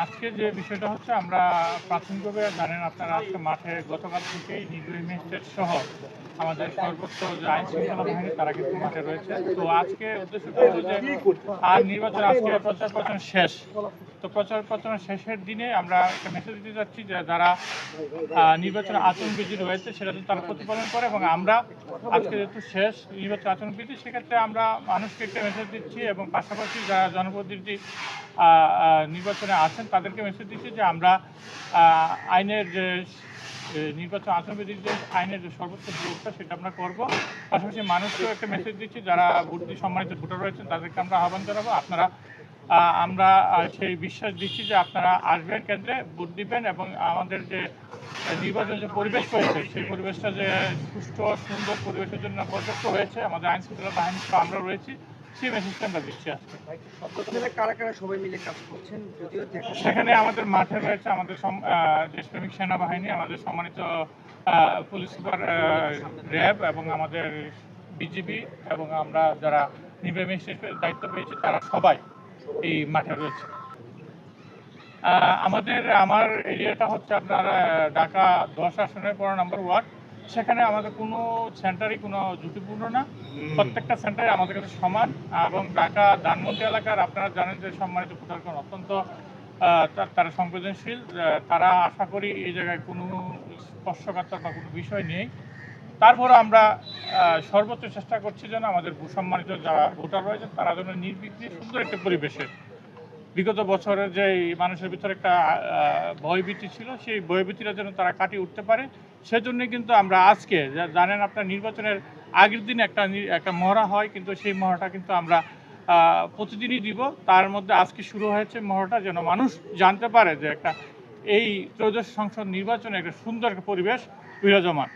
আজকে যে বিষয়টা হচ্ছে আমরা প্রাথমিকভাবে জানেন আপনারা আজকে মাঠে গতকাল থেকেই নির্বাহী ম্যাজিস্ট্রেট সহ আমাদের সর্বোচ্চ যে আইন শৃঙ্খলা বাহিনী তারা কিন্তু মাঠে রয়েছে। তো আজকে উদ্দেশ্যটা হলো যে আর নির্বাচন আজকে প্রচার প্রচার শেষ। তো প্রচার প্রচার শেষের দিনে আমরা একটা মেসেজ দিতে যাচ্ছি যে যারা নির্বাচন আচরণবিধি রয়েছে সেটা তো তারা প্রতিপালন করে, এবং আমরা আজকে যেহেতু শেষ নির্বাচন আচরণবিধি সেক্ষেত্রে আমরা মানুষকে একটা মেসেজ দিচ্ছি এবং পাশাপাশি যারা জনপ্রতিনিধি নির্বাচনে আছেন তাদেরকে মেসেজ দিচ্ছি যে আমরা আইনের যে নির্বাচন আচরণবিধির যে আইনের যে সর্বোচ্চ প্রয়োগটা সেটা আমরা করবো। পাশাপাশি মানুষকেও একটা মেসেজ দিচ্ছি যারা সম্মানিত ভোটার রয়েছেন তাদেরকে আমরা আহ্বান জানাবো আপনারা আমরা সেই বিশ্বাস দিচ্ছি যে আপনারা আসবেন কেন্দ্রে ভোট দিবেন এবং আমাদের যে নির্বাচন যে পরিবেশ রয়েছে সেই পরিবেশটা যে সুষ্ঠু সুন্দর পরিবেশের জন্য পর্যাপ্ত হয়েছে আমাদের আইন শৃঙ্খলা বাহিনী আমরা রয়েছি সেই মেসেজটা আমরা দিচ্ছি আজকে। কারা কারা সবাই মিলে কাজ করছেন যদিও সেখানে আমাদের মাঠে রয়েছে আমাদের দেশপ্রেমিক সেনাবাহিনী, আমাদের সম্মানিত পুলিশ সুপার র্যাব এবং আমাদের বিজিবি এবং আমরা যারা নির্বাহী ম্যাজিস্ট্রেটের দায়িত্ব পেয়েছি তারা সবাই এই মাঠে রয়েছে। আমার এরিয়াটা হচ্ছে আপনার ঢাকা 10 আসনের 15 নম্বর ওয়ার্ড। সেখানে আমাদের কোনো সেন্টারই কোনো ঝুঁকিপূর্ণ না, প্রত্যেকটা সেন্টারে আমাদের কাছে সমান। এবং ঢাকা ধানমন্ডি এলাকার আপনারা জানেন যে সম্মানিত ভোটারগণ অত্যন্ত তারা সংবেদনশীল, তারা আশা করি এই জায়গায় কোনো স্পর্শকাতর বা কোনো বিষয় নেই। তারপরে আমরা সর্বোচ্চ চেষ্টা করছি যেন আমাদের সম্মানিত যারা ভোটার রয়েছেন তারা যেন নির্বিঘ্নে সুন্দর একটা পরিবেশে বিগত বছরের যে মানুষের ভিতরে একটা ভয়ভীতি ছিল সেই ভয়ভীতিটা যেন তারা কাটিয়ে উঠতে পারে সেজন্যই কিন্তু আমরা আজকে জানেন আপনার নির্বাচনের আগের দিন একটা মহড়া হয়, কিন্তু সেই মহড়াটা কিন্তু আমরা প্রতিদিনই দিব। তার মধ্যে আজকে শুরু হয়েছে মহড়াটা যেন মানুষ জানতে পারে যে একটা এই ত্রয়োদশ সংসদ নির্বাচনে একটা সুন্দর একটা পরিবেশ বিরাজমান।